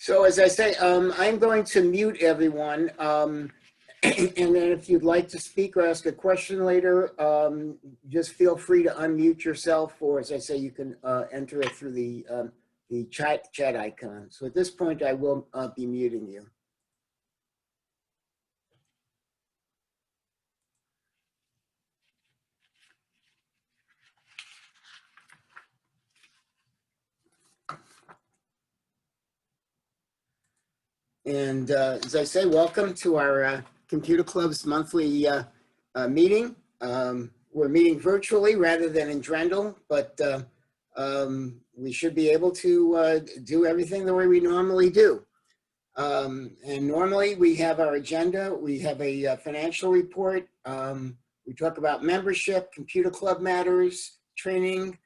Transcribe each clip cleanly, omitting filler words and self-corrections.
So as I say, I'm going to mute everyone. And then if you'd like to speak or ask a question later, just feel free to unmute yourself, or as I say, you can enter it through the chat icon. So at this point, I will be muting you. And as I say, welcome to our Computer Club's monthly meeting. We're meeting virtually rather than in Drendel, but we should be able to do everything the way we normally do. And normally we have our agenda, we have a financial report, we talk about membership, Computer Club matters, training,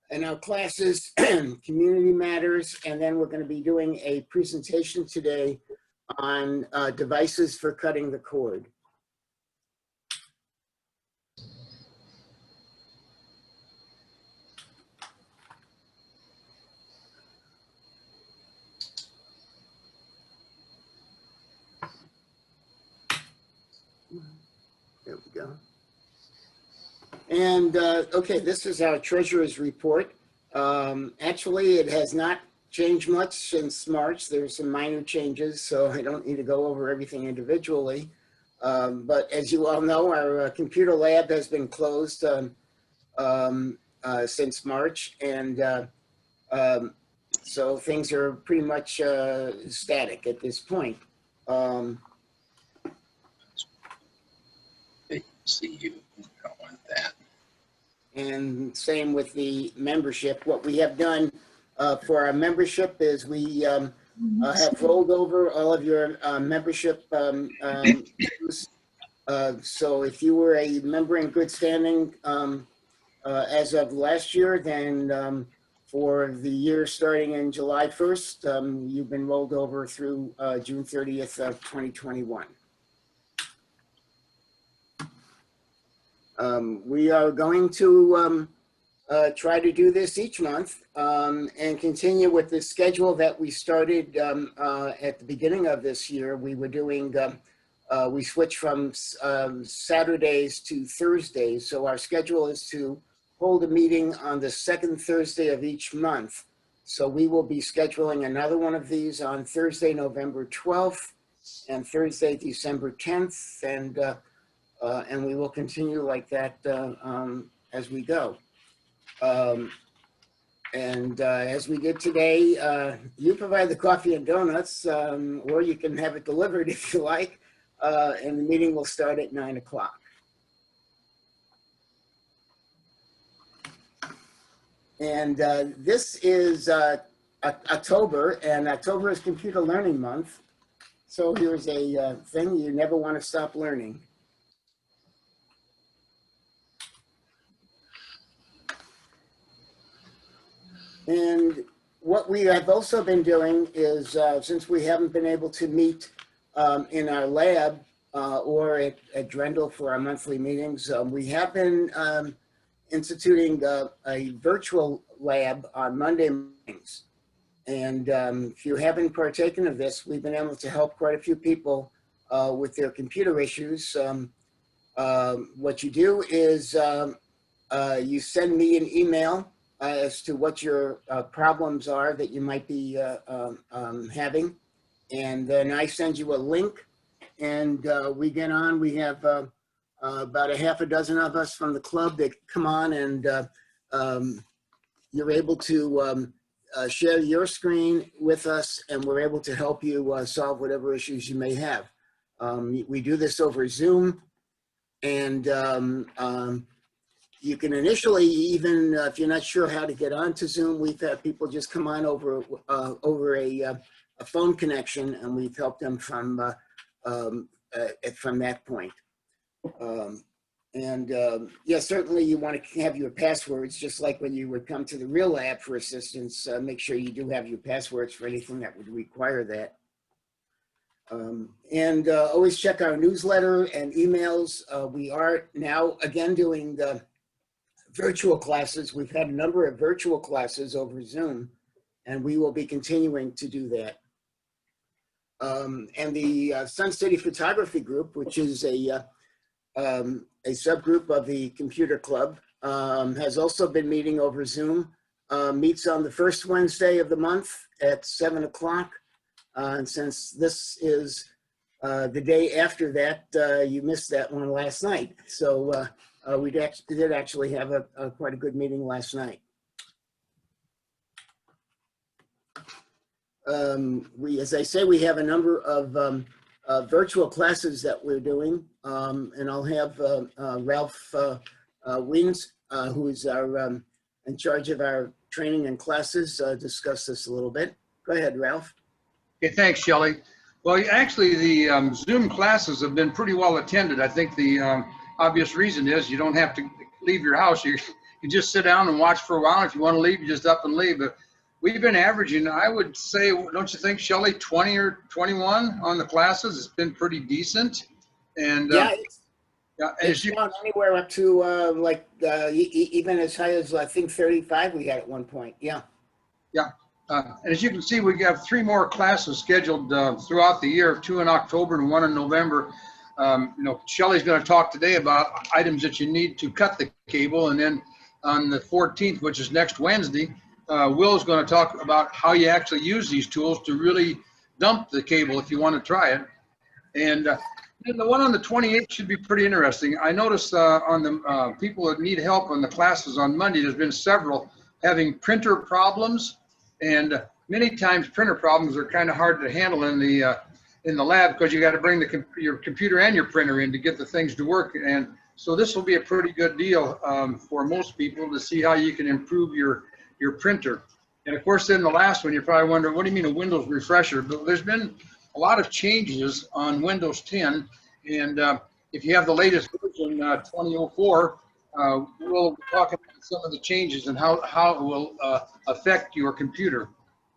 and our classes, community matters, and then we're going to be doing a presentation today on devices for cutting the cord. There we go. And okay, this is our treasurer's report. Actually, it has not changed much since March. There's some minor changes, so I don't need to go over everything individually. But as you all know, our computer lab has been closed since March, and so things are pretty much static at this point. See you. I don't want that. And same with the membership. What we have done for our membership is we have rolled over all of your membership dues. So if you were a member in good standing as of last year, then for the year starting in July 1st, you've been rolled over through June 30th of 2021. We are going to try to do this each month and continue with the schedule that we started at the beginning of this year. We were doing, we switched from Saturdays to Thursdays. So our schedule is to hold a meeting on the second Thursday of each month. So we will be scheduling another one of these on Thursday, November 12th and Thursday, December 10th. And we will continue like that as we go. As we did today, you provide the coffee and donuts, or you can have it delivered if you like, and the meeting will start at 9 o'clock. And this is October, and October is Computer Learning Month. So here's a thing: you never want to stop learning. And what we have also been doing is, since we haven't been able to meet in our lab or at Drendel for our monthly meetings, we have been instituting a virtual lab on Monday mornings. And if you haven't partaken of this, we've been able to help quite a few people with their computer issues. What you do is you send me an email as to what your problems are that you might be having. And then I send you a link, and we get on. We have about a half a dozen of us from the club that come on, and you're able to share your screen with us, and we're able to help you solve whatever issues you may have. We do this over Zoom, and you can initially, even if you're not sure how to get onto Zoom, we've had people just come on over a phone connection, and we've helped them from that point. Yeah, certainly you want to have your passwords, just like when you would come to the real lab for assistance. Make sure you do have your passwords for anything that would require that. Always check our newsletter and emails. We are now again doing the virtual classes. We've had a number of virtual classes over Zoom, and we will be continuing to do that. And the Sun City Photography Group, which is a subgroup of the Computer Club, has also been meeting over Zoom. Meets on the first Wednesday of the month at 7 o'clock. And since this is the day after that, you missed that one last night. So we did actually have quite a good meeting last night. As I say, we have a number of virtual classes that we're doing, and I'll have Ralph Wiens, who is our in charge of our training and classes, discuss this a little bit. Go ahead, Ralph. Okay, thanks, Shelley. Well, actually, the Zoom classes have been pretty well attended. I think the obvious reason is you don't have to leave your house. You just sit down and watch for a while. If you want to leave, you just up and leave. But we've been averaging, I would say, don't you think, Shelley, 20 or 21 on the classes? It's been pretty decent. And yeah, as you gone anywhere up to even as high as I think 35 we had at one point. Yeah. Yeah. And as you can see, we have 3 more classes scheduled throughout the year, 2 in October and 1 in November. Shelley's going to talk today about items that you need to cut the cable. And then on the 14th, which is next Wednesday, Will's going to talk about how you actually use these tools to really dump the cable if you want to try it. And then the one on the 28th should be pretty interesting. I noticed on the people that need help on the classes on Monday, there's been several having printer problems. And many times printer problems are kind of hard to handle in the lab because you got to bring your computer and your printer in to get the things to work. And so this will be a pretty good deal for most people to see how you can improve your printer. And of course, in the last one, you're probably wondering, what do you mean a Windows refresher? But there's been a lot of changes on Windows 10. And if you have the latest version, 2004, we'll talk about some of the changes and how it will affect your computer.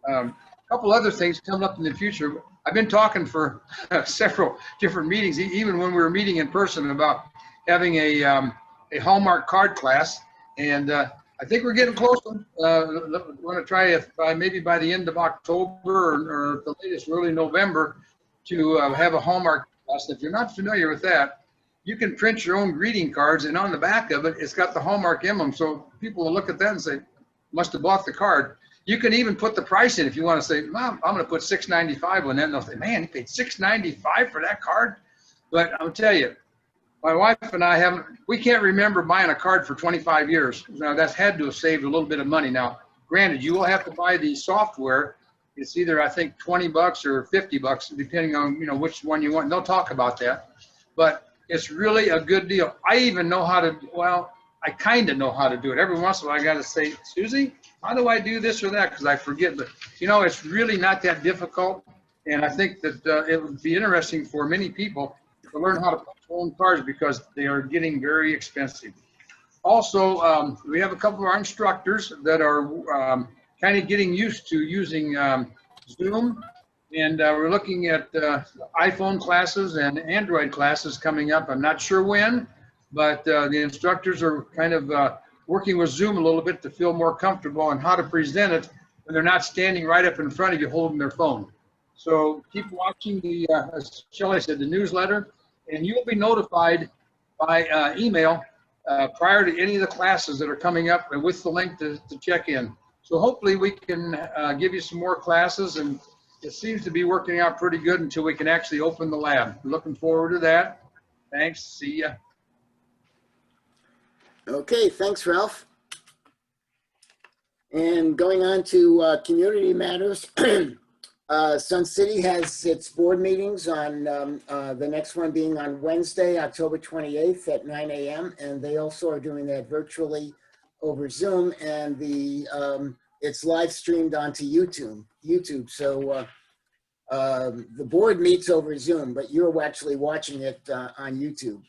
A couple other things coming up in the future. I've been talking for several different meetings, even when we were meeting in person, about having a Hallmark card class. And I think we're getting close. We want to try it maybe by the end of October or at the latest early November to have a Hallmark class. If you're not familiar with that, you can print your own greeting cards, and on the back of it, it's got the Hallmark emblem. So people will look at that and say, must have bought the card. You can even put the price in if you want to say, Mom, I'm going to put $6.95 on that. And they'll say, man, you paid $6.95 for that card? But I'll tell you, my wife and I we can't remember buying a card for 25 years. Now, that's had to have saved a little bit of money. Now, granted, you will have to buy the software. It's either, I think, $20 or $50, depending on, which one you want. And they'll talk about that. But it's really a good deal. I even know how to, I kind of know how to do it. Every once in a while, I got to say, Susie, how do I do this or that? Because I forget. But, it's really not that difficult. And I think that it would be interesting for many people to learn how to put their own cards because they are getting very expensive. Also, we have a couple of our instructors that are kind of getting used to using Zoom. And we're looking at iPhone classes and Android classes coming up. I'm not sure when, but the instructors are kind of working with Zoom a little bit to feel more comfortable on how to present it when they're not standing right up in front of you holding their phone. So keep watching as Shelley said, the newsletter, and you'll be notified by email prior to any of the classes that are coming up with the link to check in. So hopefully we can give you some more classes, and it seems to be working out pretty good until we can actually open the lab. Looking forward to that. Thanks. See ya. Okay, thanks, Ralph. And going on to community matters, Sun City has its board meetings on the next one being on Wednesday, October 28th at 9 a.m. And they also are doing that virtually over Zoom, and it's live streamed onto YouTube. So the board meets over Zoom, but you're actually watching it on YouTube.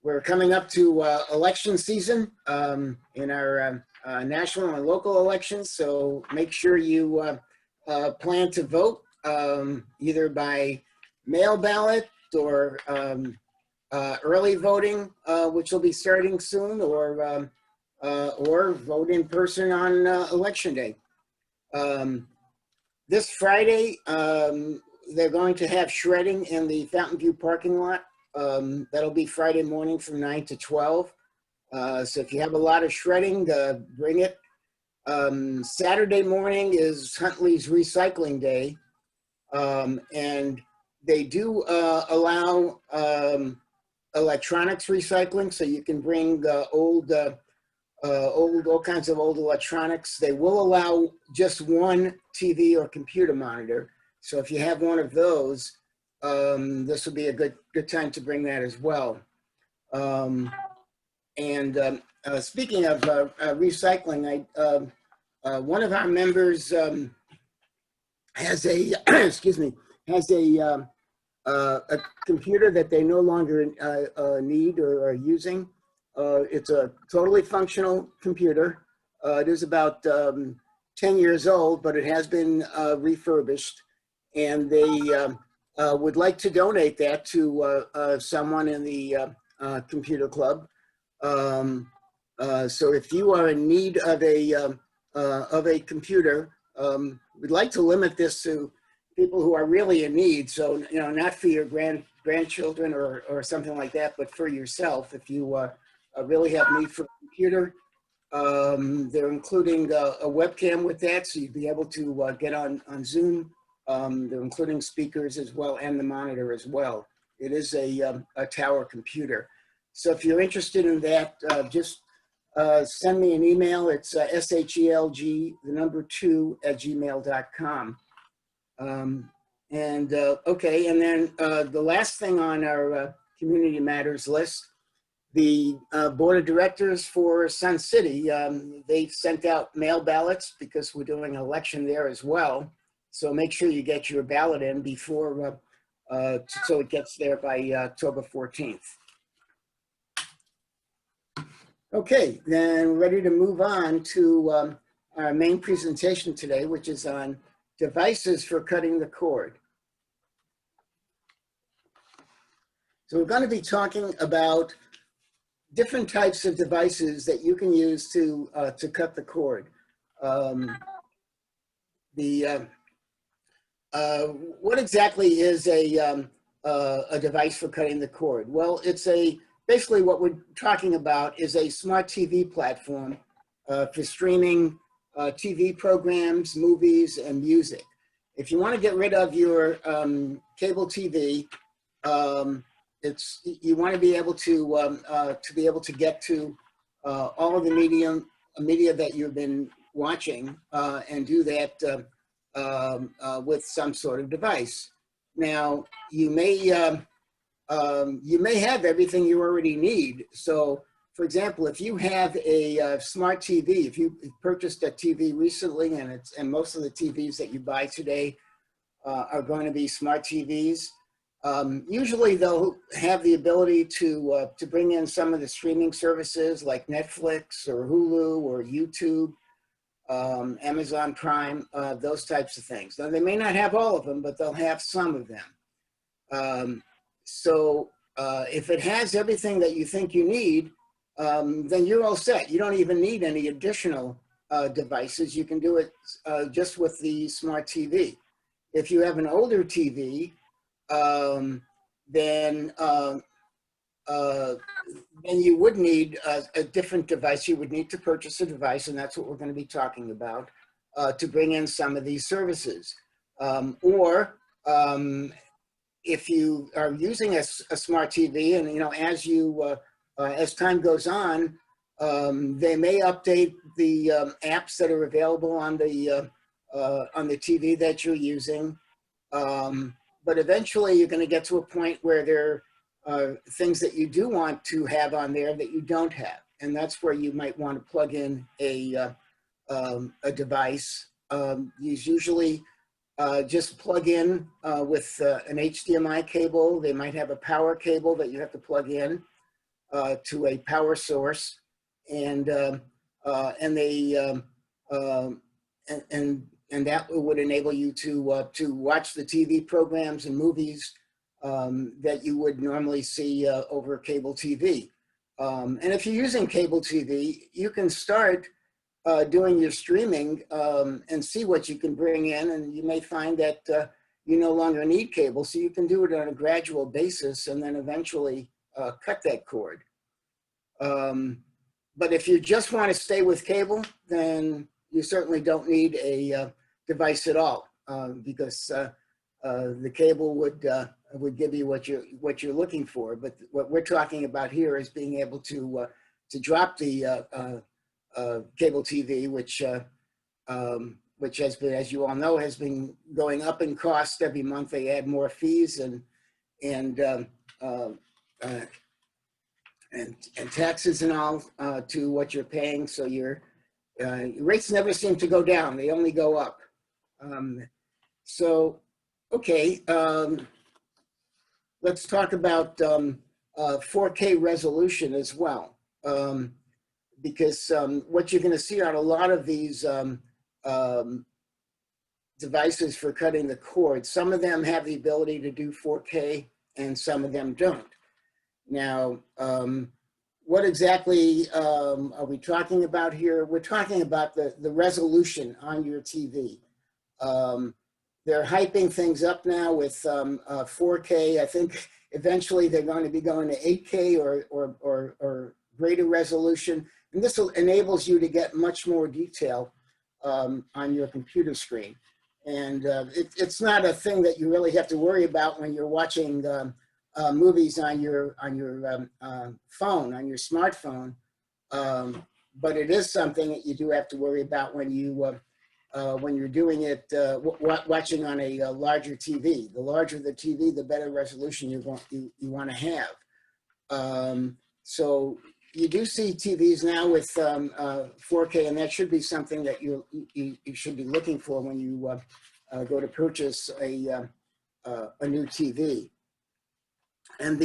We're coming up to election season in our national and local elections, so make sure you plan to vote either by mail ballot or early voting, which will be starting soon, or vote in person on election day. This Friday, they're going to have shredding in the Fountain View parking lot. That'll be Friday morning from 9 to 12. So if you have a lot of shredding, bring it. Saturday morning is Huntley's Recycling Day. And they do allow electronics recycling, so you can bring all kinds of old electronics. They will allow just one TV or computer monitor. So if you have one of those, this would be a good time to bring that as well. Speaking of recycling, one of our members has a excuse me, has a computer that they no longer need or are using. It's a totally functional computer. It is about 10 years old, but it has been refurbished, and they would like to donate that to someone in the computer club. So if you are in need of a computer, we'd like to limit this to people who are really in need. So, you know, not for your grandchildren or something like that, but for yourself. If you really have need for a computer, they're including a webcam with that, so you'd be able to get on Zoom. They're including speakers as well and the monitor as well. It is a tower computer. So if you're interested in that, just send me an email. It's SHELG2@gmail.com. Okay, and then the last thing on our Community Matters list, the Board of Directors for Sun City, they sent out mail ballots because we're doing an election there as well. So make sure you get your ballot in before, so it gets there by October 14th. Okay, then we're ready to move on to our main presentation today, which is on devices for cutting the cord. So we're going to be talking about different types of devices that you can use to cut the cord. What exactly is a device for cutting the cord? Well, it's basically what we're talking about is a smart TV platform for streaming TV programs, movies, and music. If you want to get rid of your cable TV, you want to be able to get to all of the media that you've been watching and do that with some sort of device. Now, you may have everything you already need. So, for example, if you have a smart TV, if you purchased a TV recently, and most of the TVs that you buy today are going to be smart TVs, usually they'll have the ability to bring in some of the streaming services like Netflix or Hulu or YouTube, Amazon Prime, those types of things. Now, they may not have all of them, but they'll have some of them. So if it has everything that you think you need, then you're all set. You don't even need any additional devices. You can do it just with the smart TV. If you have an older TV, then you would need a different device. You would need to purchase a device, and that's what we're going to be talking about, to bring in some of these services. If you are using a smart TV, and as time goes on, they may update the apps that are available on the TV that you're using. But eventually, you're going to get to a point where there are things that you do want to have on there that you don't have, and that's where you might want to plug in a device. These usually just plug in with an HDMI cable. They might have a power cable that you have to plug in to a power source, and that would enable you to watch the TV programs and movies that you would normally see over cable TV. And if you're using cable TV, you can start doing your streaming and see what you can bring in, and you may find that you no longer need cable, so you can do it on a gradual basis and then eventually cut that cord. But if you just want to stay with cable, then you certainly don't need a device at all, because the cable would give you what you're looking for. But what we're talking about here is being able to drop the cable TV, which has been, as you all know, has been going up in cost every month. They add more fees and taxes and all to what you're paying. So your rates never seem to go down; they only go up. So, okay, let's talk about 4K resolution as well, because what you're going to see on a lot of these devices for cutting the cord, some of them have the ability to do 4K and some of them don't. Now, what exactly are we talking about here? We're talking about the resolution on your TV. They're hyping things up now with 4K. I think eventually they're going to be going to 8K or greater resolution. And this enables you to get much more detail on your computer screen. And it's not a thing that you really have to worry about when you're watching movies on your phone, on your smartphone. But it is something that you do have to worry about when you're doing it, watching on a larger TV. The larger the TV, the better resolution you want to have. So you do see TVs now with 4K, and that should be something that you should be looking for when you go to purchase a new TV. And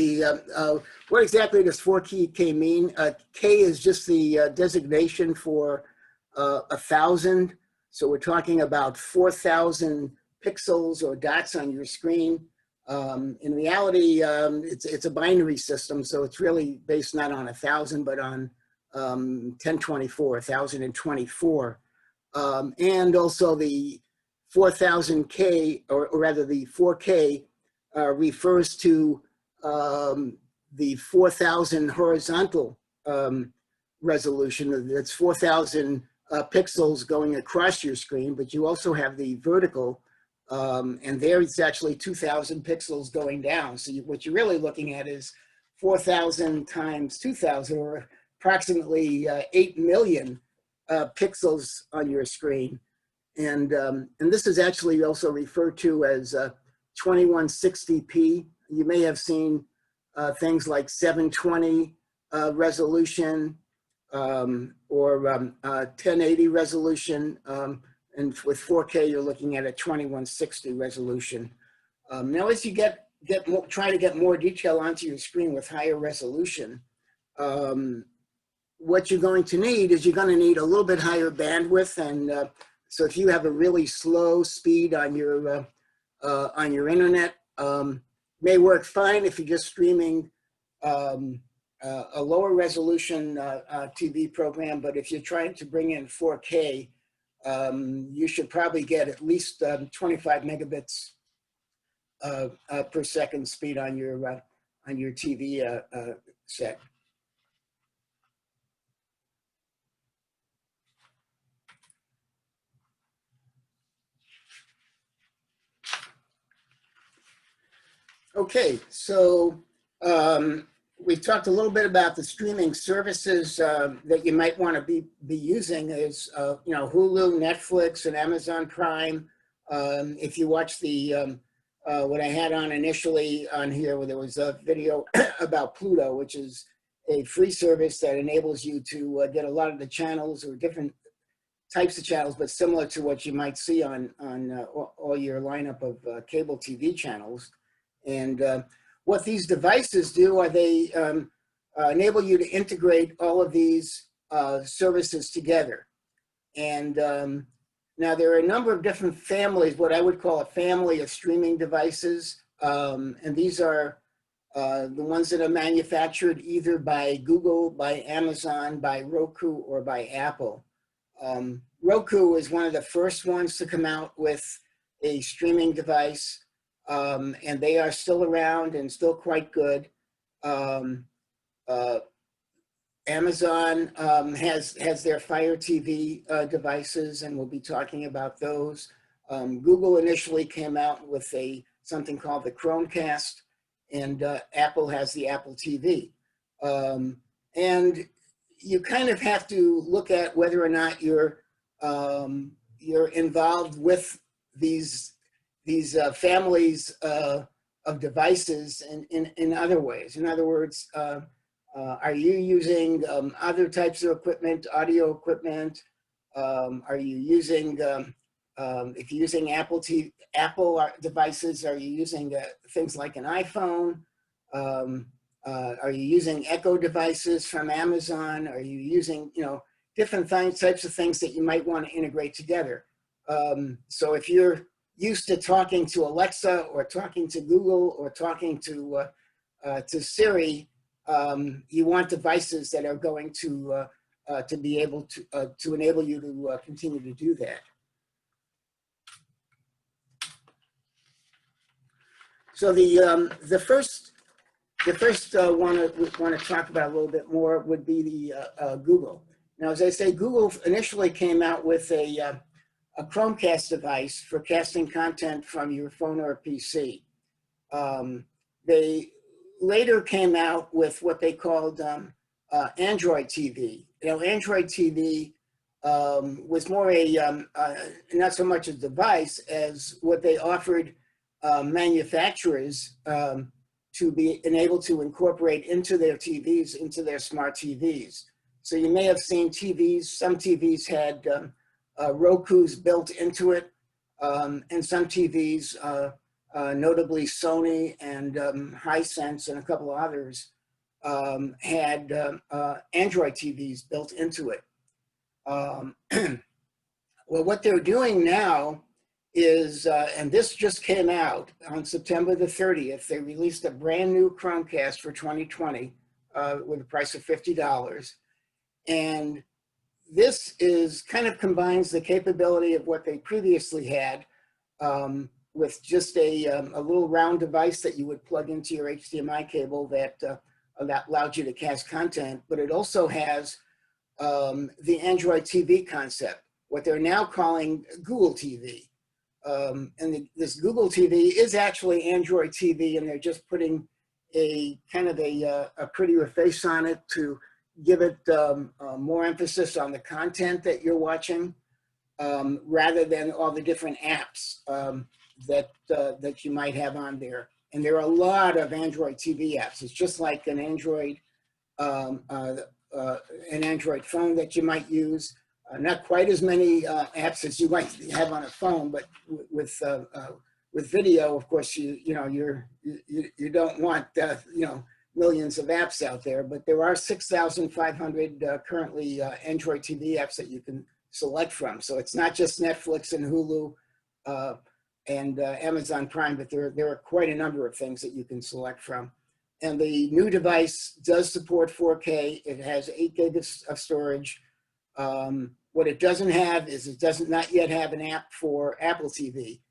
what exactly does 4K mean? K is just the designation for 1,000. So we're talking about 4,000 pixels or dots on your screen. In reality, it's a binary system, so it's really based not on 1,000, but on 1024, 1,024. And also the 4,000K, or rather the 4K, refers to the 4,000 horizontal resolution. That's 4,000 pixels going across your screen, but you also have the vertical, and there it's actually 2,000 pixels going down. So what you're really looking at is 4,000 times 2,000, or approximately 8 million pixels on your screen. And this is actually also referred to as 2160p. You may have seen things like 720 resolution, or 1080 resolution, and with 4K you're looking at a 2160 resolution. Now, as you try to get more detail onto your screen with higher resolution, what you're going to need is you're going to need a little bit higher bandwidth, and so if you have a really slow speed on your internet, may work fine if you're just streaming a lower resolution TV program, but if you're trying to bring in 4K, you should probably get at least 25 megabits per second speed on your TV set. Okay, so we've talked a little bit about the streaming services that you might want to be using. Is Hulu, Netflix, and Amazon Prime. If you watch the what I had on initially on here, where there was a video about Pluto, which is a free service that enables you to get a lot of the channels, or different types of channels, but similar to what you might see on all your lineup of cable TV channels. And what these devices do are they enable you to integrate all of these services together. And now there are a number of different families, what I would call a family of streaming devices. And these are the ones that are manufactured either by Google, by Amazon, by Roku, or by Apple. Roku is one of the first ones to come out with a streaming device, and they are still around and still quite good. Amazon has their Fire TV devices, and we'll be talking about those. Google initially came out with something called the Chromecast, and Apple has the Apple TV. And you kind of have to look at whether or not you're involved with these families of devices in other ways. In other words, are you using other types of equipment, audio equipment? Are you using, if you're using Apple devices, are you using things like an iPhone? Are you using Echo devices from Amazon? Are you using, different types of things that you might want to integrate together? So if you're used to talking to Alexa or talking to Google or talking to Siri, you want devices that are going to be able to enable you to continue to do that. So the first one we want to talk about a little bit more would be the Google. Now, as I say, Google initially came out with a Chromecast device for casting content from your phone or PC. They later came out with what they called Android TV. Android TV was more not so much a device as what they offered manufacturers to be enabled to incorporate into their TVs, into their smart TVs. So you may have seen TVs, some TVs had Roku's built into it, and some TVs, notably Sony and Hisense and a couple of others, had Android TVs built into it. Well, what they're doing now is, and this just came out on September the 30th, they released a brand new Chromecast for 2020 with a price of $50. And this is kind of combines the capability of what they previously had with just a little round device that you would plug into your HDMI cable that allowed you to cast content, but it also has the Android TV concept, what they're now calling Google TV. This Google TV is actually Android TV, and they're just putting a kind of a prettier face on it to give it more emphasis on the content that you're watching, rather than all the different apps that you might have on there. And there are a lot of Android TV apps. It's just like an Android phone that you might use. Not quite as many apps as you might have on a phone, but with video, of course, you don't want millions of apps out there. But there are 6,500 currently Android TV apps that you can select from. So it's not just Netflix and Hulu and Amazon Prime, but there are quite a number of things that you can select from. And the new device does support 4K. It has 8 gigs of storage. What it doesn't have is it does not yet have an app for Apple TV.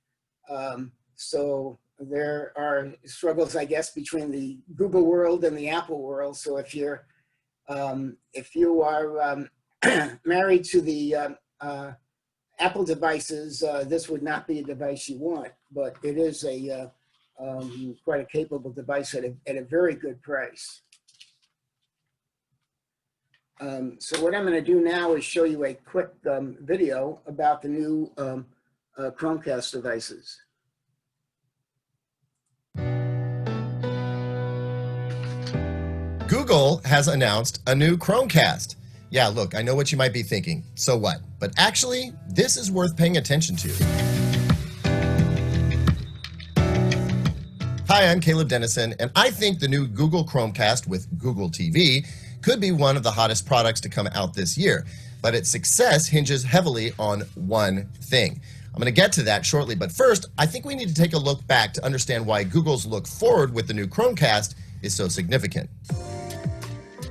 So there are struggles, I guess, between the Google world and the Apple world. So if you are married to the Apple devices, this would not be a device you want, but it is quite a capable device at a very good price. So what I'm going to do now is show you a quick video about the new Chromecast devices. Google has announced a new Chromecast. Yeah, look, I know what you might be thinking. So what? But actually, this is worth paying attention to. Hi, I'm Caleb Dennison, and I think the new Google Chromecast with Google TV could be one of the hottest products to come out this year. But its success hinges heavily on one thing. I'm going to get to that shortly, but first, I think we need to take a look back to understand why Google's look forward with the new Chromecast is so significant.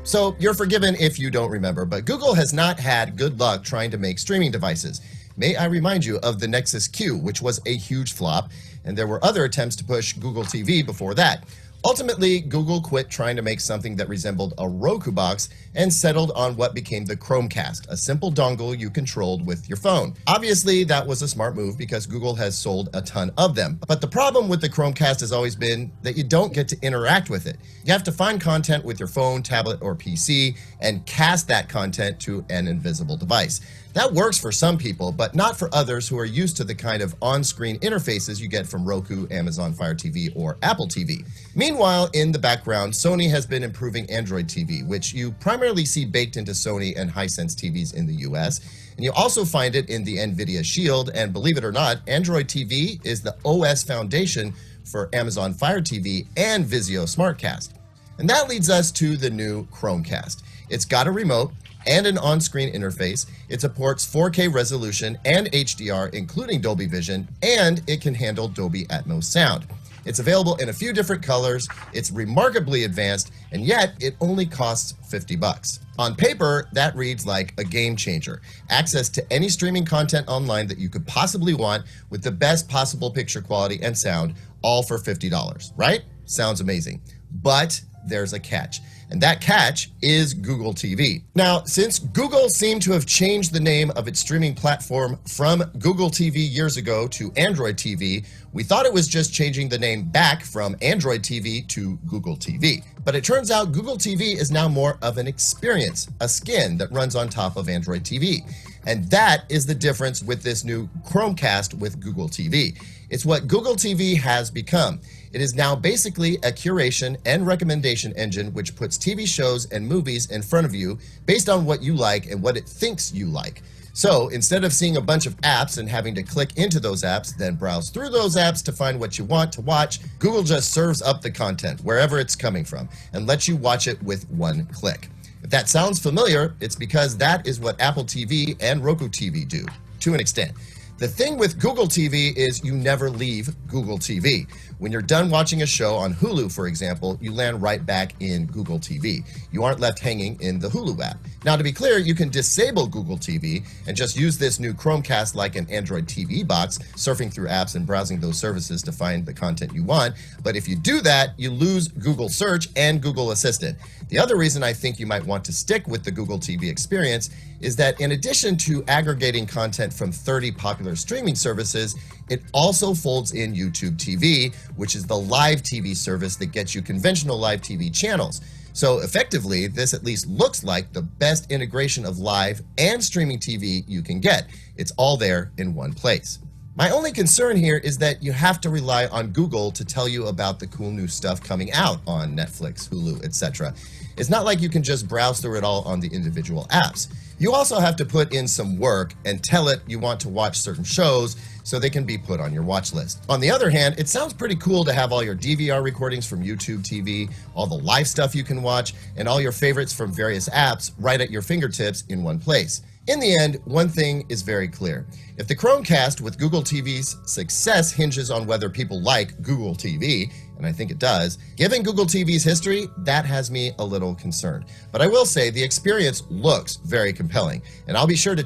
So you're forgiven if you don't remember, but Google has not had good luck trying to make streaming devices. May I remind you of the Nexus Q, which was a huge flop, and there were other attempts to push Google TV before that. Ultimately, Google quit trying to make something that resembled a Roku box and settled on what became the Chromecast, a simple dongle you controlled with your phone. Obviously, that was a smart move because Google has sold a ton of them. But the problem with the Chromecast has always been that you don't get to interact with it. You have to find content with your phone, tablet, or PC and cast that content to an invisible device. That works for some people, but not for others who are used to the kind of on-screen interfaces you get from Roku, Amazon Fire TV, or Apple TV. Meanwhile, in the background, Sony has been improving Android TV, which you primarily see baked into Sony and Hisense TVs in the US, and you also find it in the NVIDIA Shield, and believe it or not, Android TV is the OS foundation for Amazon Fire TV and Vizio SmartCast. And that leads us to the new Chromecast. It's got a remote and an on-screen interface. It supports 4K resolution and HDR, including Dolby Vision, and it can handle Dolby Atmos sound. It's available in a few different colors, it's remarkably advanced, and yet it only costs $50. On paper, that reads like a game changer. Access to any streaming content online that you could possibly want with the best possible picture quality and sound, all for $50, right? Sounds amazing. But there's a catch. And that catch is Google TV. Now, since Google seemed to have changed the name of its streaming platform from Google TV years ago to Android TV, we thought it was just changing the name back from Android TV to Google TV. But it turns out Google TV is now more of an experience, a skin that runs on top of Android TV. And that is the difference with this new Chromecast with Google TV. It's what Google TV has become. It is now basically a curation and recommendation engine which puts TV shows and movies in front of you based on what you like and what it thinks you like. So instead of seeing a bunch of apps and having to click into those apps, then browse through those apps to find what you want to watch, Google just serves up the content wherever it's coming from and lets you watch it with one click. If that sounds familiar, it's because that is what Apple TV and Roku TV do, to an extent. The thing with Google TV is you never leave Google TV. When you're done watching a show on Hulu, for example, you land right back in Google TV. You aren't left hanging in the Hulu app. Now, to be clear, you can disable Google TV and just use this new Chromecast like an Android TV box, surfing through apps and browsing those services to find the content you want. But if you do that, you lose Google Search and Google Assistant. The other reason I think you might want to stick with the Google TV experience is that in addition to aggregating content from 30 popular streaming services, it also folds in YouTube TV, which is the live TV service that gets you conventional live TV channels. So effectively, this at least looks like the best integration of live and streaming TV you can get. It's all there in one place. My only concern here is that you have to rely on Google to tell you about the cool new stuff coming out on Netflix, Hulu, etc. It's not like you can just browse through it all on the individual apps. You also have to put in some work and tell it you want to watch certain shows so they can be put on your watch list. On the other hand, it sounds pretty cool to have all your DVR recordings from YouTube TV, all the live stuff you can watch, and all your favorites from various apps right at your fingertips in one place. In the end, one thing is very clear. If the Chromecast with Google TV's success hinges on whether people like Google TV, and I think it does, given Google TV's history, that has me a little concerned. But I will say the experience looks very compelling, and I'll be sure to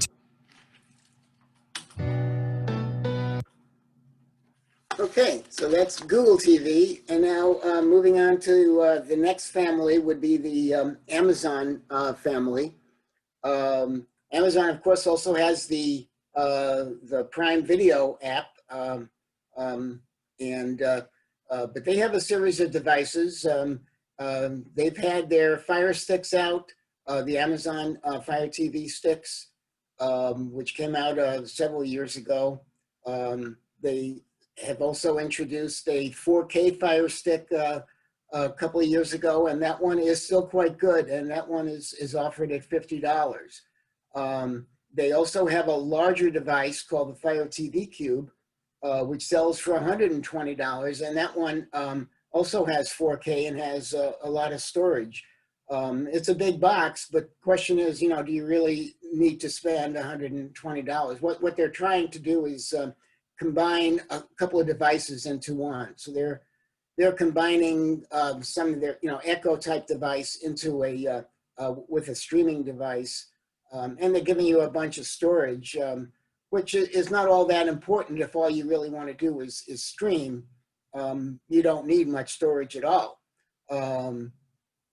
Okay, so that's Google TV. And now moving on to the next family would be the Amazon family. Amazon, of course, also has the Prime Video app, but they have a series of devices. They've had their Fire Sticks out, the Amazon Fire TV sticks, which came out several years ago. They have also introduced a 4K Fire Stick a couple of years ago, and that one is still quite good, and that one is offered at $50. They also have a larger device called the Fire TV Cube, which sells for $120, and that one also has 4K and has a lot of storage. It's a big box, but the question is, do you really need to spend $120? What they're trying to do is combine a couple of devices into one. So they're combining some of their Echo type device into a with a streaming device. And they're giving you a bunch of storage, which is not all that important if all you really want to do is stream. You don't need much storage at all.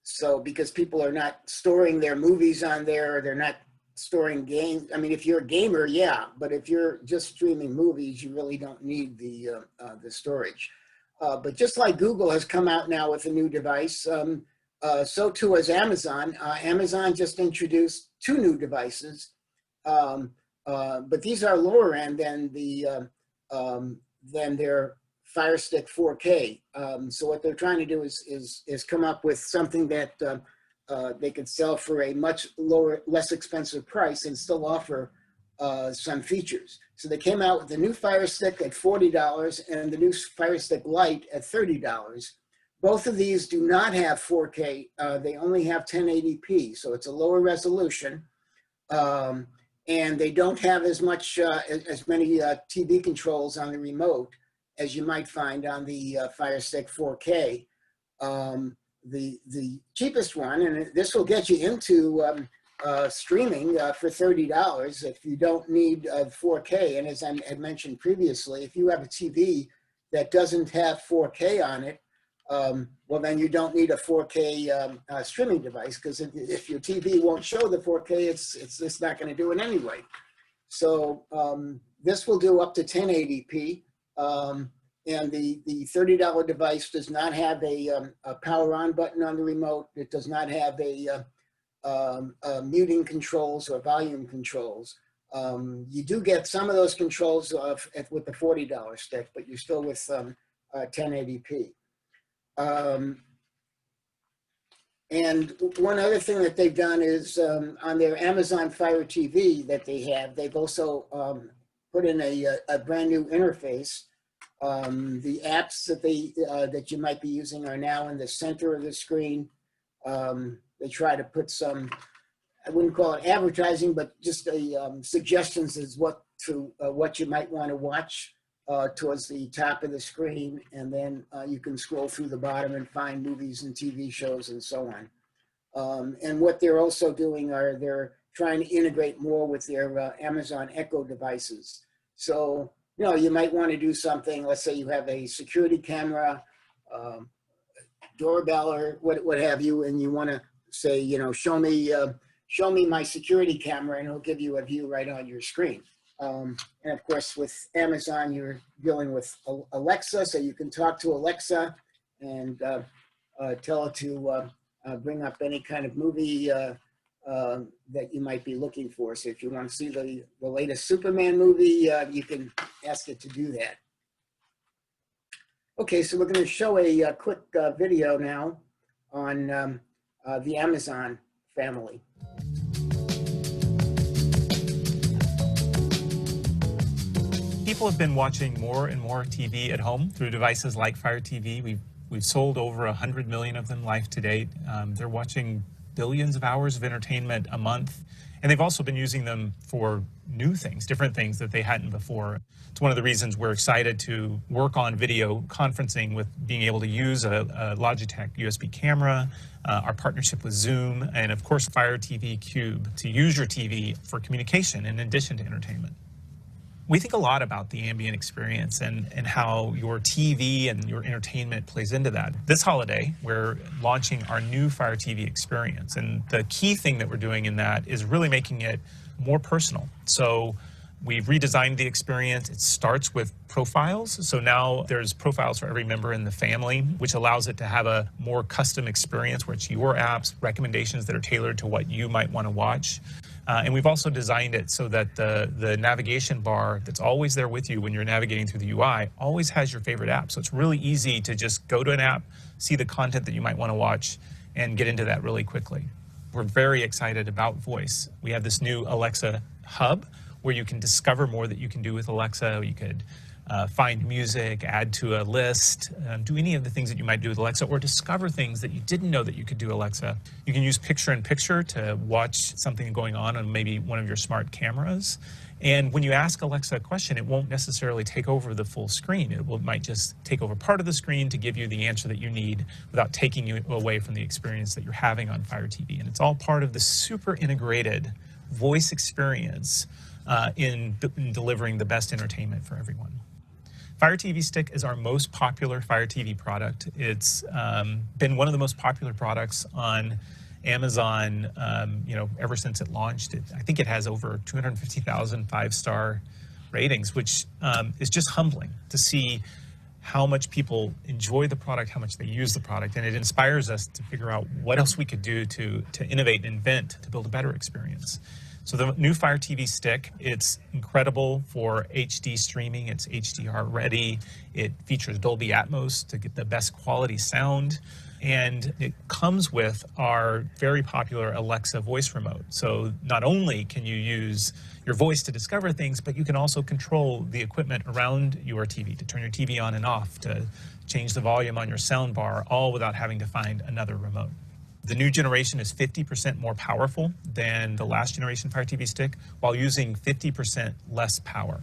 So because people are not storing their movies on there, or they're not storing games. I mean, if you're a gamer, yeah, but if you're just streaming movies, you really don't need the storage. But just like Google has come out now with a new device, so too has Amazon. Amazon just introduced 2 new devices, but these are lower end than their Fire Stick 4K. So what they're trying to do is come up with something that they could sell for a much less expensive price and still offer some features. So they came out with the new Fire Stick at $40 and the new Fire Stick Lite at $30. Both of these do not have 4K. They only have 1080p, so it's a lower resolution. And they don't have as many TV controls on the remote as you might find on the Fire Stick 4K. The cheapest one, and this will get you into streaming for $30 if you don't need 4K. And as I had mentioned previously, if you have a TV that doesn't have 4K on it, well, then you don't need a 4K streaming device, because if your TV won't show the 4K, it's not going to do it anyway. So this will do up to 1080p. And the $30 device does not have a power on button on the remote. It does not have a muting controls or volume controls. You do get some of those controls with the $40 stick, but you're still with 1080p. And one other thing that they've done is on their Amazon Fire TV that they've also put in a brand new interface. The apps that you might be using are now in the center of the screen. They try to put some, I wouldn't call it advertising, but just suggestions as what you might want to watch towards the top of the screen, and then you can scroll through the bottom and find movies and TV shows and so on. And what they're also doing they're trying to integrate more with their Amazon Echo devices. So, you know, you might want to do something, let's say you have a security camera, doorbell or what have you, and you want to say, you know, show me my security camera, and it'll give you a view right on your screen. And of course, with Amazon, you're dealing with Alexa, so you can talk to Alexa and tell it to bring up any kind of movie that you might be looking for. So if you want to see the latest Superman movie, you can ask it to do that. Okay, so we're going to show a quick video now on the Amazon family. People have been watching more and more TV at home through devices like Fire TV. We've sold over 100 million of them life to date. They're watching billions of hours of entertainment a month. And they've also been using them for new things, different things that they hadn't before. It's one of the reasons we're excited to work on video conferencing with being able to use a Logitech USB camera, our partnership with Zoom, and of course Fire TV Cube to use your TV for communication in addition to entertainment. We think a lot about the ambient experience and how your TV and your entertainment plays into that. This holiday, we're launching our new Fire TV experience. And the key thing that we're doing in that is really making it more personal. So we've redesigned the experience. It starts with profiles. So now there's profiles for every member in the family, which allows it to have a more custom experience where it's your apps, recommendations that are tailored to what you might want to watch. And we've also designed it so that the navigation bar that's always there with you when you're navigating through the UI always has your favorite app. So it's really easy to just go to an app, see the content that you might want to watch, and get into that really quickly. We're very excited about voice. We have this new Alexa hub where you can discover more that you can do with Alexa. You could find music, add to a list, do any of the things that you might do with Alexa, or discover things that you didn't know that you could do Alexa. You can use picture-in-picture to watch something going on maybe one of your smart cameras. And when you ask Alexa a question, it won't necessarily take over the full screen. It might just take over part of the screen to give you the answer that you need without taking you away from the experience that you're having on Fire TV. And it's all part of the super integrated voice experience in delivering the best entertainment for everyone. Fire TV Stick is our most popular Fire TV product. It's been one of the most popular products on Amazon, ever since it launched. I think it has over 250,000 five-star ratings, which is just humbling to see how much people enjoy the product, how much they use the product, and it inspires us to figure out what else we could do to innovate and invent to build a better experience. So the new Fire TV Stick, it's incredible for HD streaming. It's HDR ready. It features Dolby Atmos to get the best quality sound. And it comes with our very popular Alexa voice remote. So not only can you use your voice to discover things, but you can also control the equipment around your TV, to turn your TV on and off, to change the volume on your sound bar, all without having to find another remote. The new generation is 50% more powerful than the last generation Fire TV Stick, while using 50% less power.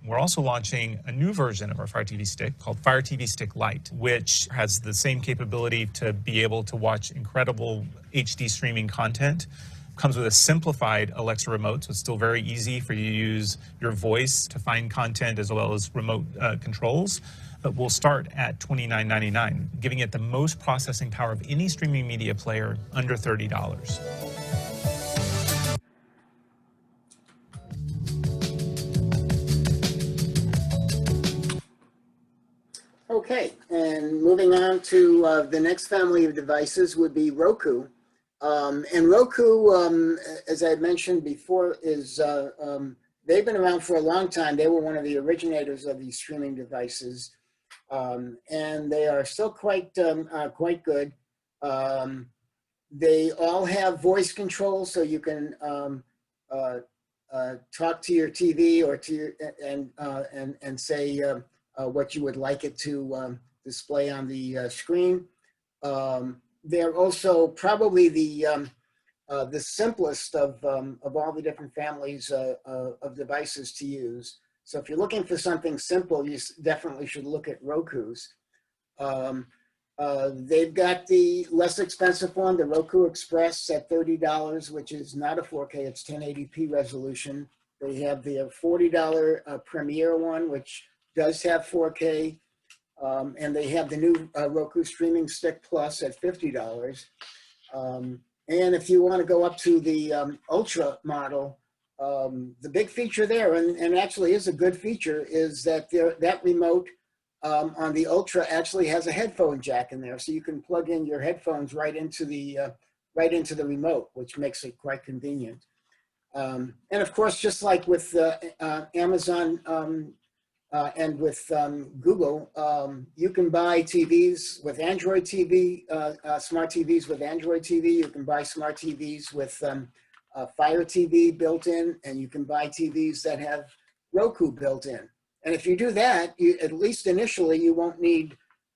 We're also launching a new version of our Fire TV Stick called Fire TV Stick Lite, which has the same capability to be able to watch incredible HD streaming content. Comes with a simplified Alexa remote, so it's still very easy for you to use your voice to find content as well as remote controls. But we'll start at $29.99, giving it the most processing power of any streaming media player under $30. Okay, and moving on to the next family of devices would be Roku. And Roku, as I mentioned before, is they've been around for a long time. They were one of the originators of these streaming devices, and they are still quite good. They all have voice control, so you can talk to your TV or to your, and say what you would like it to display on the screen. They're also probably the simplest of all the different families of devices to use. So if you're looking for something simple, you definitely should look at Roku's. They've got the less expensive one, the Roku Express at $30, which is not a 4K, it's 1080p resolution. They have the $40 Premier one, which does have 4K. And they have the new Roku Streaming Stick Plus at $50. And if you want to go up to the Ultra model, the big feature there, and actually is a good feature, is that that remote on the Ultra actually has a headphone jack in there, so you can plug in your headphones right into the remote, which makes it quite convenient. And of course, just like with Amazon and with Google, you can buy TVs with Android TV, smart TVs with Android TV. You can buy smart TVs with Fire TV built in, and you can buy TVs that have Roku built in. And if you do that, at least initially, you won't need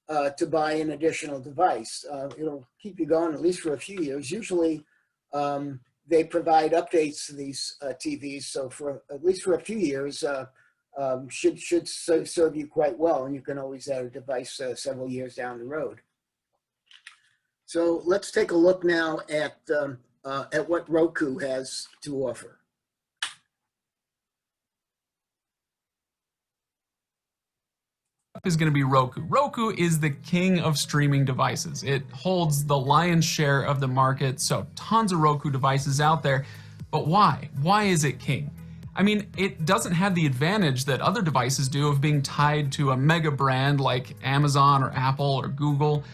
to buy an additional device. It'll keep you going at least for a few years. Usually, they provide updates to these TVs, so for at least for a few years, should serve you quite well, and you can always add a device several years down the road. So let's take a look now at what Roku has to offer. Is going to be Roku. Roku is the king of streaming devices. It holds the lion's share of the market, so tons of Roku devices out there. But why? Why is it king? I mean, it doesn't have the advantage that other devices do of being tied to a mega brand like Amazon or Apple or Google.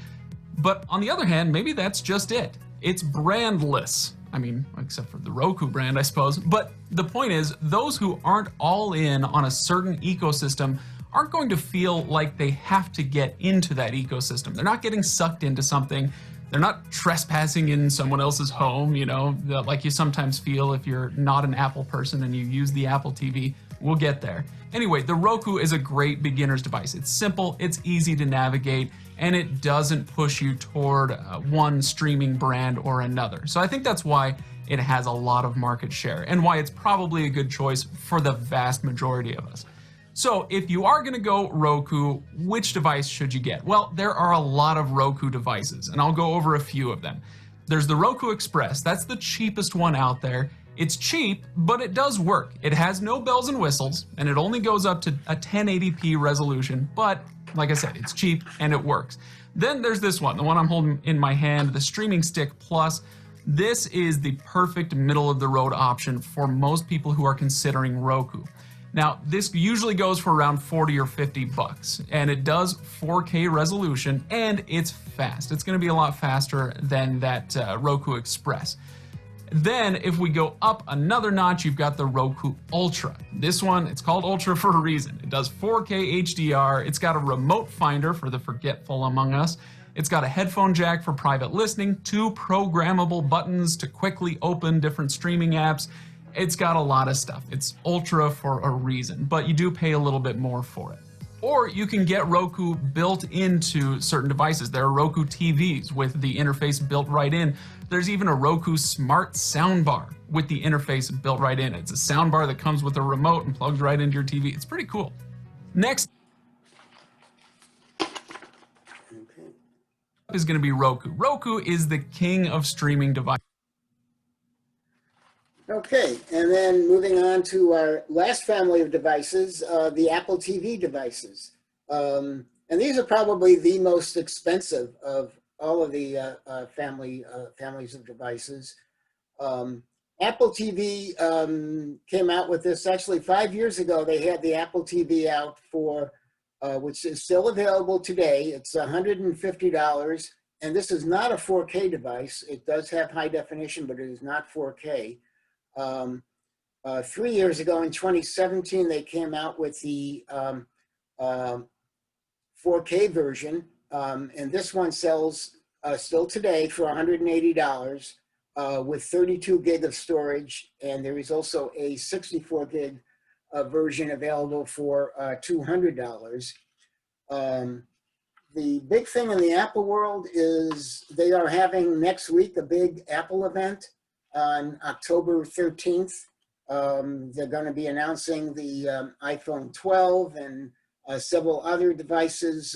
But on the other hand, maybe that's just it. It's brandless. I mean, except for the Roku brand, I suppose. But the point is, those who aren't all in on a certain ecosystem aren't going to feel like they have to get into that ecosystem. They're not getting sucked into something. They're not trespassing in someone else's home, you know, like you sometimes feel if you're not an Apple person and you use the Apple TV. We'll get there. Anyway, the Roku is a great beginner's device. It's simple, it's easy to navigate, and it doesn't push you toward one streaming brand or another. So I think that's why it has a lot of market share and why it's probably a good choice for the vast majority of us. So if you are going to go Roku, which device should you get? Well, there are a lot of Roku devices, and I'll go over a few of them. There's the Roku Express. That's the cheapest one out there. It's cheap, but it does work. It has no bells and whistles, and it only goes up to a 1080p resolution, but like I said, it's cheap and it works. Then there's this one, the one I'm holding in my hand, the Streaming Stick Plus. This is the perfect middle of the road option for most people who are considering Roku. Now, this usually goes for around 40 or 50 bucks, and it does 4K resolution, and it's fast. It's going to be a lot faster than that Roku Express. Then, if we go up another notch, you've got the Roku Ultra. This one, it's called Ultra for a reason. It does 4K HDR. It's got a remote finder for the forgetful among us. It's got a headphone jack for private listening, 2 programmable buttons to quickly open different streaming apps. It's got a lot of stuff. It's Ultra for a reason, but you do pay a little bit more for it. Or you can get Roku built into certain devices. There are Roku TVs with the interface built right in. There's even a Roku Smart Soundbar with the interface built right in. It's a soundbar that comes with a remote and plugs right into your TV. It's pretty cool. Next is going to be Roku. Roku is the king of streaming devices. Okay, and then moving on to our last family of devices, the Apple TV devices. And these are probably the most expensive of all of the families of devices. Apple TV came out with this actually 5 years ago. They had the Apple TV out for, which is still available today. It's $150, and this is not a 4K device. It does have high definition, but it is not 4K. 3 years ago in 2017, they came out with the 4K version, and this one sells still today for $180 with 32 gig of storage, and there is also a 64 gig version available for $200. The big thing in the Apple world is they are having next week a big Apple event on October 13th. They're going to be announcing the iPhone 12 and several other devices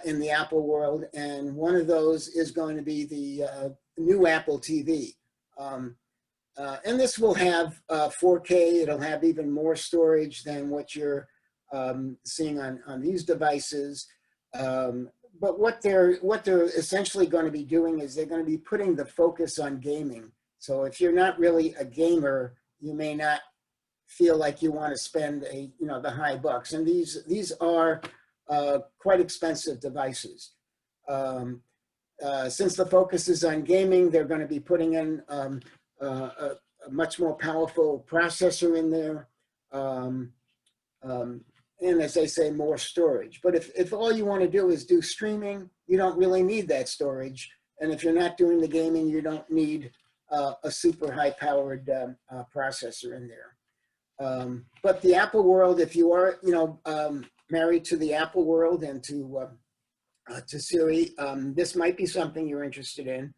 in the Apple world. And one of those is going to be the new Apple TV. And this will have 4K. It'll have even more storage than what you're seeing on these devices. But what they're essentially going to be doing is they're going to be putting the focus on gaming. So if you're not really a gamer, you may not feel like you want to spend the high bucks. And these are quite expensive devices. Since the focus is on gaming, they're going to be putting in a much more powerful processor in there. And as they say, more storage. But if all you want to do is do streaming, you don't really need that storage. And if you're not doing the gaming, you don't need a super high-powered processor in there. But the Apple world, if you are, married to the Apple world and to Siri, this might be something you're interested in.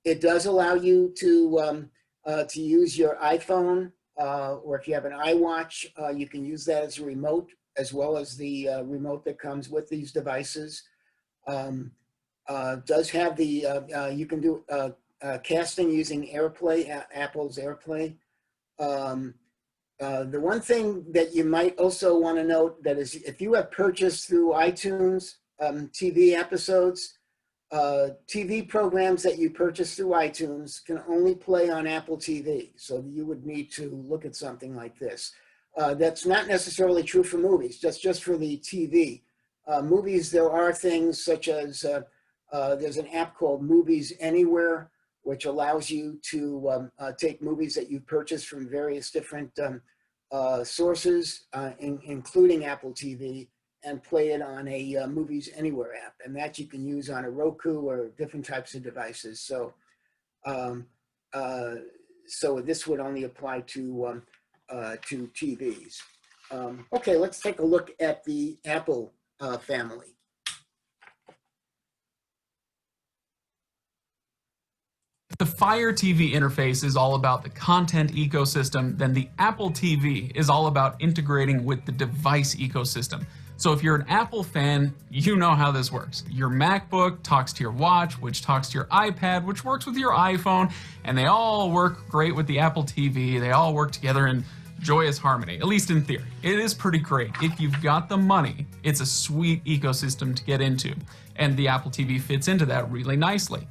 It does allow you to use your iPhone, or if you have an iWatch, you can use that as a remote, as well as the remote that comes with these devices. Does have the, you can do casting using AirPlay, Apple's AirPlay. The one thing that you might also want to note that is if you have purchased through iTunes TV episodes, TV programs that you purchase through iTunes can only play on Apple TV. So you would need to look at something like this. That's not necessarily true for movies, just for the TV. Movies, there are things such as, there's an app called Movies Anywhere, which allows you to take movies that you've purchased from various different sources, including Apple TV, and play it on a Movies Anywhere app. And that you can use on a Roku or different types of devices. So, so this would only apply to to TVs. Okay, let's take a look at the Apple family. The Fire TV interface is all about the content ecosystem, then the Apple TV is all about integrating with the device ecosystem. So if you're an Apple fan, you know how this works. Your MacBook talks to your watch, which talks to your iPad, which works with your iPhone, and they all work great with the Apple TV. They all work together in joyous harmony, at least in theory. It is pretty great. If you've got the money, it's a sweet ecosystem to get into, and the Apple TV fits into that really nicely.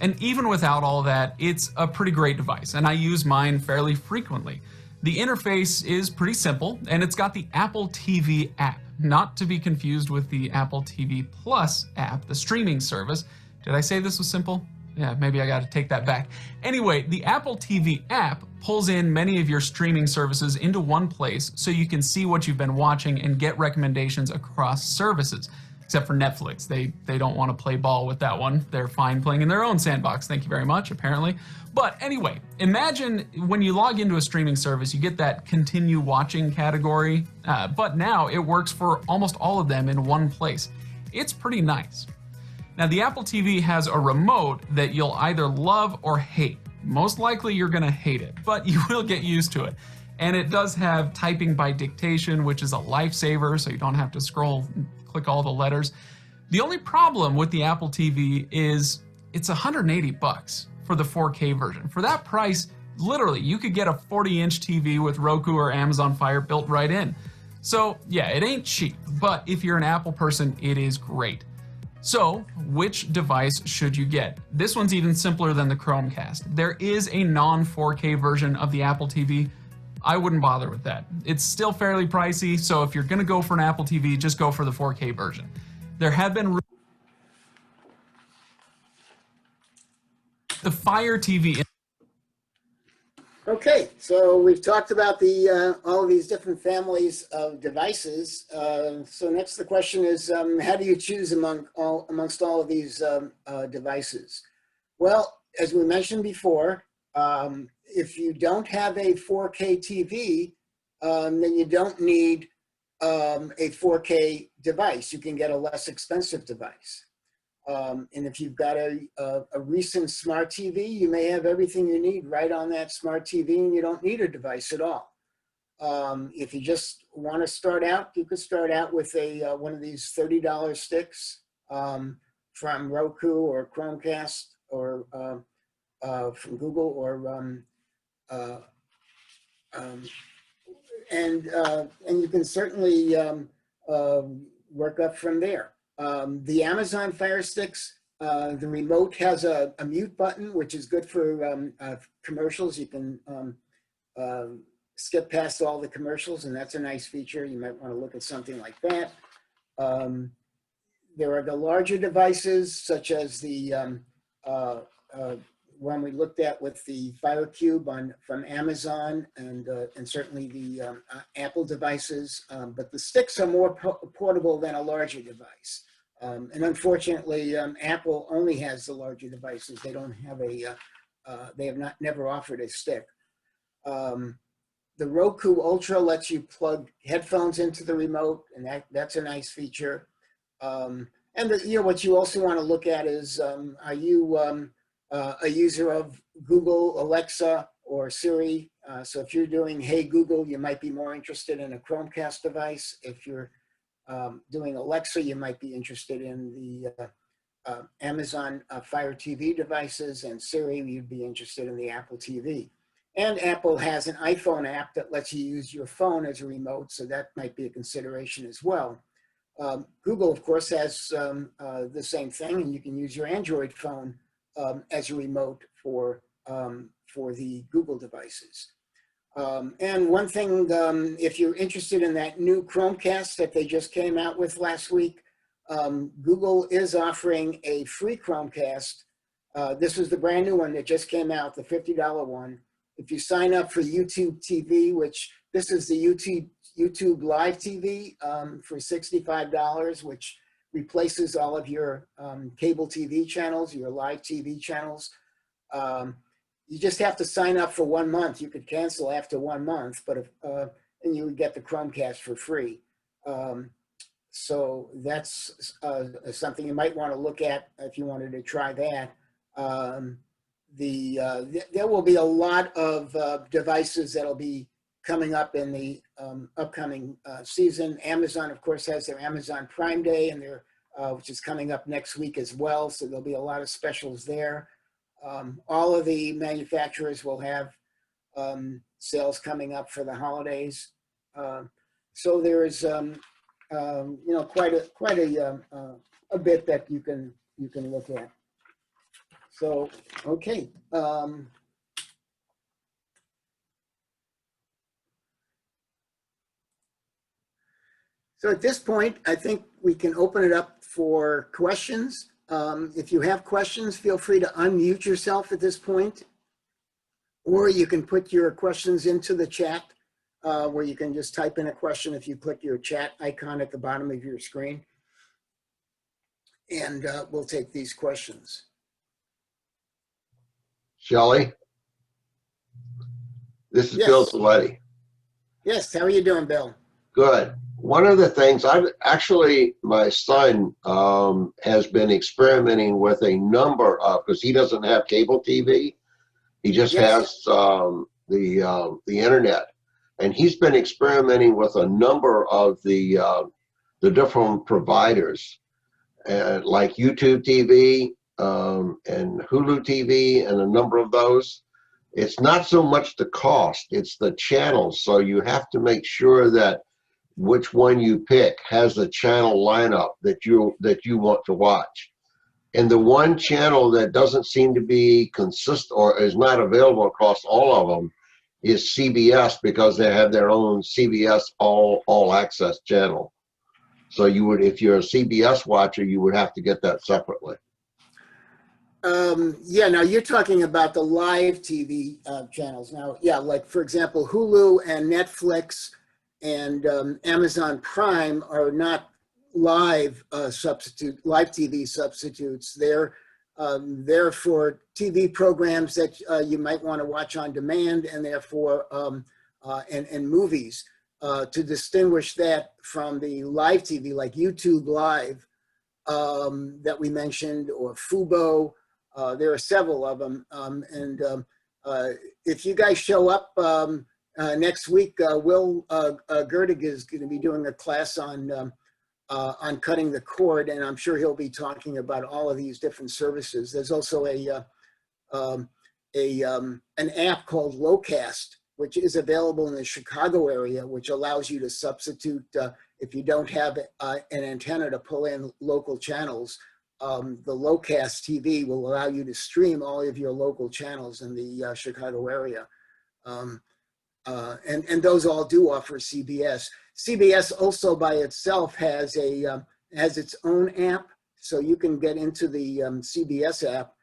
And even without all that, it's a pretty great device, and I use mine fairly frequently. The interface is pretty simple, and it's got the Apple TV app, not to be confused with the Apple TV Plus app, the streaming service. Did I say this was simple? Yeah, maybe I got to take that back. Anyway, the Apple TV app pulls in many of your streaming services into one place so you can see what you've been watching and get recommendations across services. Except for Netflix. They don't want to play ball with that one. They're fine playing in their own sandbox. Thank you very much, apparently. But anyway, imagine when you log into a streaming service, you get that continue watching category, but now it works for almost all of them in one place. It's pretty nice. Now, the Apple TV has a remote that you'll either love or hate. Most likely you're gonna hate it, but you will get used to it. And it does have typing by dictation, which is a lifesaver, so you don't have to scroll and click all the letters. The only problem with the Apple TV is it's $180 for the 4K version. For that price, literally, you could get a 40-inch TV with Roku or Amazon Fire built right in. So yeah, it ain't cheap, but if you're an Apple person, it is great. So which device should you get? This one's even simpler than the Chromecast. There is a non-4K version of the Apple TV. I wouldn't bother with that. It's still fairly pricey, so if you're gonna go for an Apple TV, just go for the 4K version. There have been the Fire TV. Okay, so we've talked about the all of these different families of devices. So next the question is, how do you choose amongst all of these devices? Well, as we mentioned before, if you don't have a 4K TV, then you don't need a 4K device. You can get a less expensive device. And if you've got a recent smart TV, you may have everything you need right on that smart TV and you don't need a device at all. If you just want to start out, you could start out with a one of these $30 sticks from Roku or Chromecast or from Google or and you can certainly work up from there. The Amazon Fire Sticks, the remote has a mute button, which is good for commercials. You can skip past all the commercials, and that's a nice feature. You might want to look at something like that. There are the larger devices, such as the one we looked at with the Fire Cube from Amazon, and certainly the Apple devices, but the sticks are more portable than a larger device. And unfortunately, Apple only has the larger devices. They don't have they have never offered a stick. The Roku Ultra lets you plug headphones into the remote, and that's a nice feature. And what you also want to look at is, are you a user of Google, Alexa, or Siri? So if you're doing Hey Google, you might be more interested in a Chromecast device. If you're doing Alexa, you might be interested in the Amazon Fire TV devices, and Siri, you'd be interested in the Apple TV. And Apple has an iPhone app that lets you use your phone as a remote, so that might be a consideration as well. Google, of course, has the same thing, and you can use your Android phone as a remote for the Google devices. And one thing, if you're interested in that new Chromecast that they just came out with last week, Google is offering a free Chromecast. This is the brand new one that just came out, the $50 one. If you sign up for YouTube TV, which this is the YouTube Live TV for $65, which replaces all of your cable TV channels, your live TV channels. you just have to sign up for 1 month. You could cancel after 1 month, but if, and you would get the Chromecast for free. So that's something you might want to look at if you wanted to try that. There will be a lot of devices that'll be coming up in the upcoming season. Amazon, of course, has their Amazon Prime Day, and which is coming up next week as well. So there'll be a lot of specials there. All of the manufacturers will have sales coming up for the holidays. So there is, quite a bit that you can look at. So, okay. So at this point, I think we can open it up for questions. If you have questions, feel free to unmute yourself at this point, or you can put your questions into the chat, where you can just type in a question if you click your chat icon at the bottom of your screen. And we'll take these questions. Shelley, this is Yes. Bill Saletti. Yes, how are you doing, Bill? Good. One of the things my son has been experimenting with a number of, because he doesn't have cable TV, he just Yes. has the internet, and he's been experimenting with a number of the different providers, like YouTube TV and Hulu TV, and a number of those. It's not so much the cost, it's the channels. So you have to make sure that which one you pick has the channel lineup that you want to watch. And the one channel that doesn't seem to be consistent or is not available across all of them is CBS, because they have their own CBS all access channel. So you would, if you're a CBS watcher, you would have to get that separately. Yeah, now you're talking about the live TV channels. Now, yeah, like for example, Hulu and Netflix and Amazon Prime are not live TV substitutes. They're for TV programs that you might want to watch on demand, and therefore and movies. To distinguish that from the live TV, like YouTube Live that we mentioned, or Fubo. There are several of them. If you guys show up next week, Will Gertig is going to be doing a class on cutting the cord, and I'm sure he'll be talking about all of these different services. There's also an app called Locast, which is available in the Chicago area, which allows you to substitute, if you don't have an antenna to pull in local channels. The Locast TV will allow you to stream all of your local channels in the Chicago area. And those all do offer CBS. CBS also by itself has its own app, so you can get into the CBS app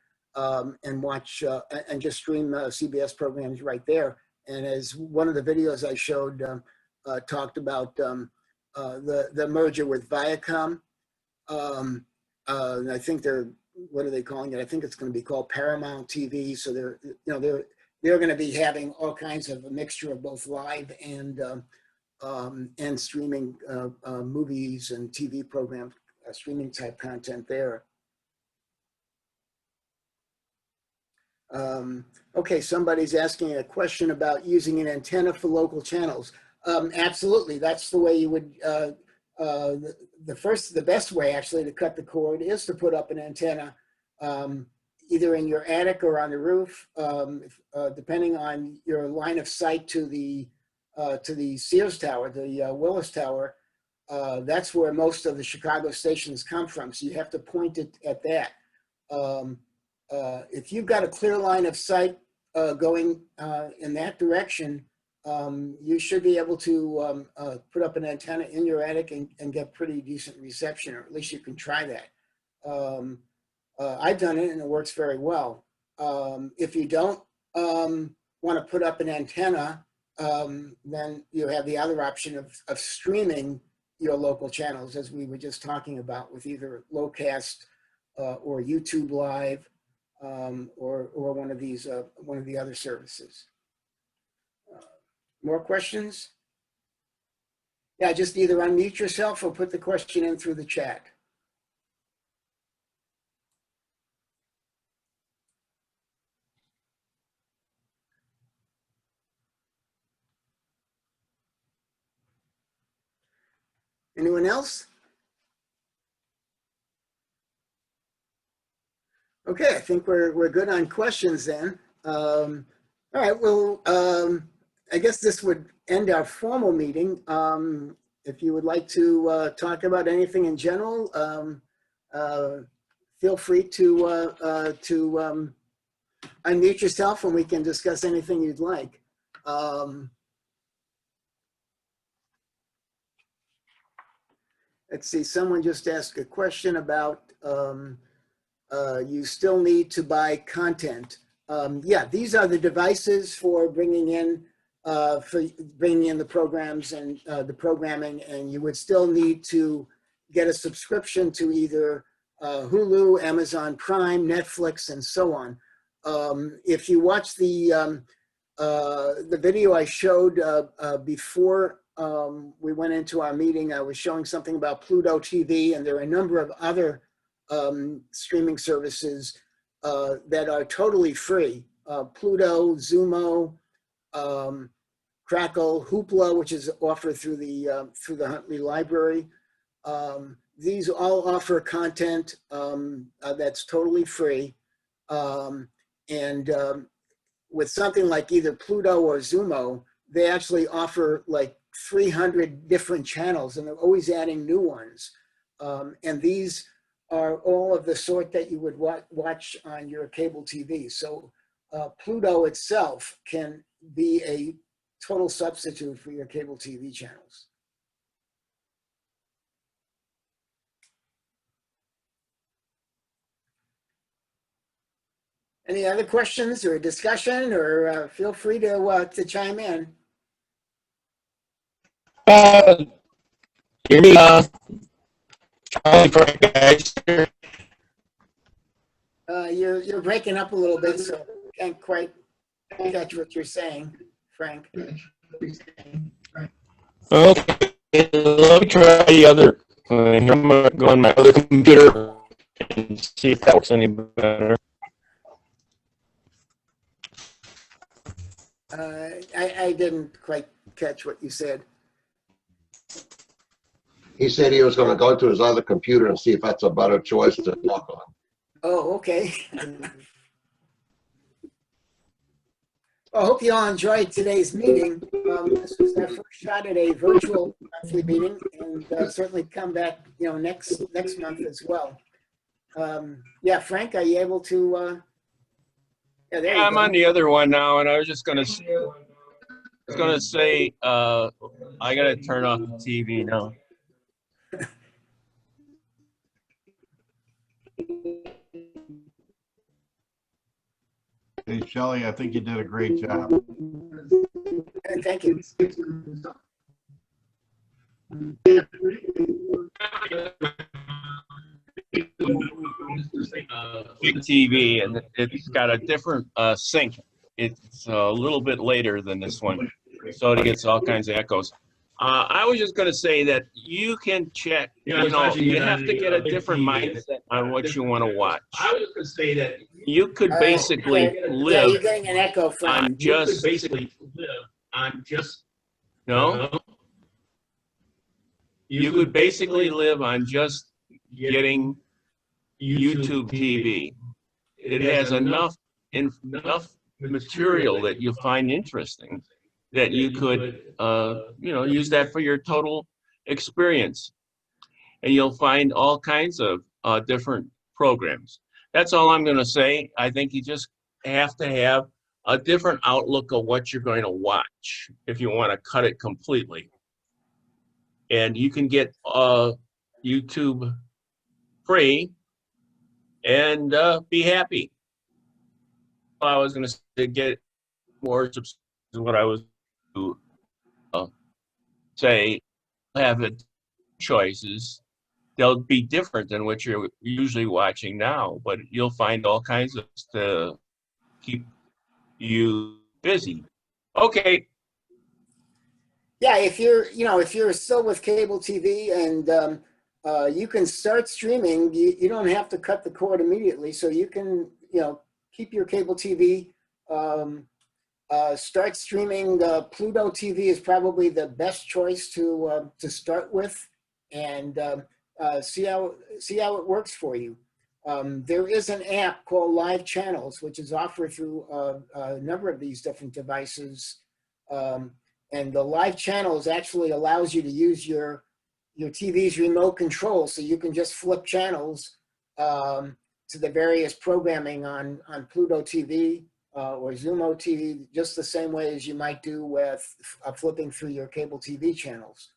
and watch and just stream CBS programs right there. And as one of the videos I showed talked about the merger with Viacom. I think what are they calling it? I think it's going to be called Paramount TV. So they're going to be having all kinds of a mixture of both live and streaming movies and TV program streaming type content there. Okay, somebody's asking a question about using an antenna for local channels. Absolutely, that's the way you would. The best way actually to cut the cord is to put up an antenna, either in your attic or on the roof, depending on your line of sight to the Sears Tower, the Willis Tower. That's where most of the Chicago stations come from. So you have to point it at that. If you've got a clear line of sight going in that direction, you should be able to put up an antenna in your attic and get pretty decent reception, or at least you can try that. I've done it and it works very well. If you don't want to put up an antenna, then you have the other option of streaming your local channels, as we were just talking about, with either Locast or YouTube Live. or one of these, one of the other services. More questions? Yeah, just either unmute yourself or put the question in through the chat. Anyone else? Okay, I think we're good on questions then. All right, well, I guess this would end our formal meeting. If you would like to talk about anything in general, feel free to unmute yourself and we can discuss anything you'd like. Let's see, someone just asked a question about you still need to buy content. Yeah, these are the devices for bringing in the programs and the programming, and you would still need to get a subscription to either Hulu, Amazon Prime, Netflix, and so on. If you watch the video I showed before we went into our meeting, I was showing something about Pluto TV, and there are a number of other streaming services that are totally free. Pluto, Zumo, Crackle, Hoopla, which is offered through the Huntley Library. These all offer content that's totally free. With something like either Pluto or Zumo, they actually offer like 300 different channels, and they're always adding new ones. And these are all of the sort that you would watch on your cable TV. So Pluto itself can be a total substitute for your cable TV channels. Any other questions or discussion, or feel free to chime in. Hear me, Charlie Frank, guys. You're breaking up a little bit, so can't quite catch what you're saying, Frank. Okay, let me try the other. I'm gonna go on my other computer and see if that works any better. I didn't quite catch what you said. He said he was going to go to his other computer and see if that's a better choice to talk on. Oh, okay. Well, I hope you all enjoyed today's meeting. This was our first shot at a virtual monthly meeting, and certainly come back, next month as well. Yeah, Frank, are you able to? Yeah, there you I'm go. on the other one now, and I was just gonna say, I gotta turn off the TV now. Hey, Shelley, I think you did a great job. Thank you. Big TV, and it's got a different sync. It's a little bit later than this one, so it gets all kinds of echoes. I was just going to say that you can check, you have to get a different mindset on what you want to watch. I was going to say that you could basically live. Yeah, you're getting an echo, Frank. On just basically live on just no. You could basically live on just getting YouTube TV. It has enough material that you find interesting that you could use that for your total experience, and you'll find all kinds of different programs. That's all I'm going to say. I think you just have to have a different outlook of what you're going to watch if you want to cut it completely. And you can get YouTube free and be happy. I was going to get more subscribers is what I was to say. Have it choices they'll be different than what you're usually watching now, but you'll find all kinds of to keep you busy. Okay, Yeah, if you're still with cable TV and you can start streaming, you don't have to cut the cord immediately. So you can, keep your cable TV, start streaming. Pluto TV is probably the best choice to start with, and see how it works for you. There is an app called Live Channels, which is offered through a number of these different devices. And the Live Channels actually allows you to use your TV's remote control, so you can just flip channels to the various programming on Pluto TV or Xumo TV, just the same way as you might do with flipping through your cable TV channels.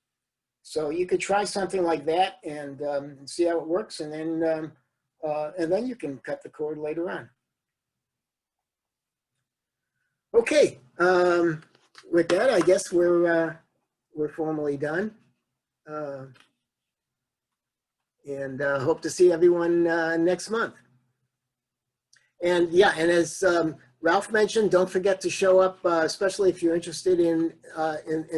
So you could try something like that and see how it works, and then you can cut the cord later on. Okay. With that, I guess we're formally done, and hope to see everyone next month. And yeah, and as Ralph mentioned, don't forget to show up, especially if you're interested in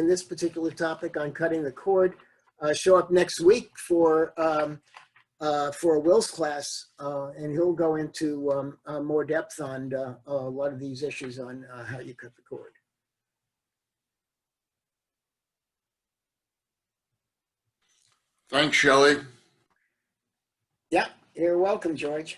this particular topic on cutting the cord. Show up next week for Will's class, and he'll go into more depth on a lot of these issues on how you cut the cord. Thanks, Shelley. Yeah, you're welcome, George.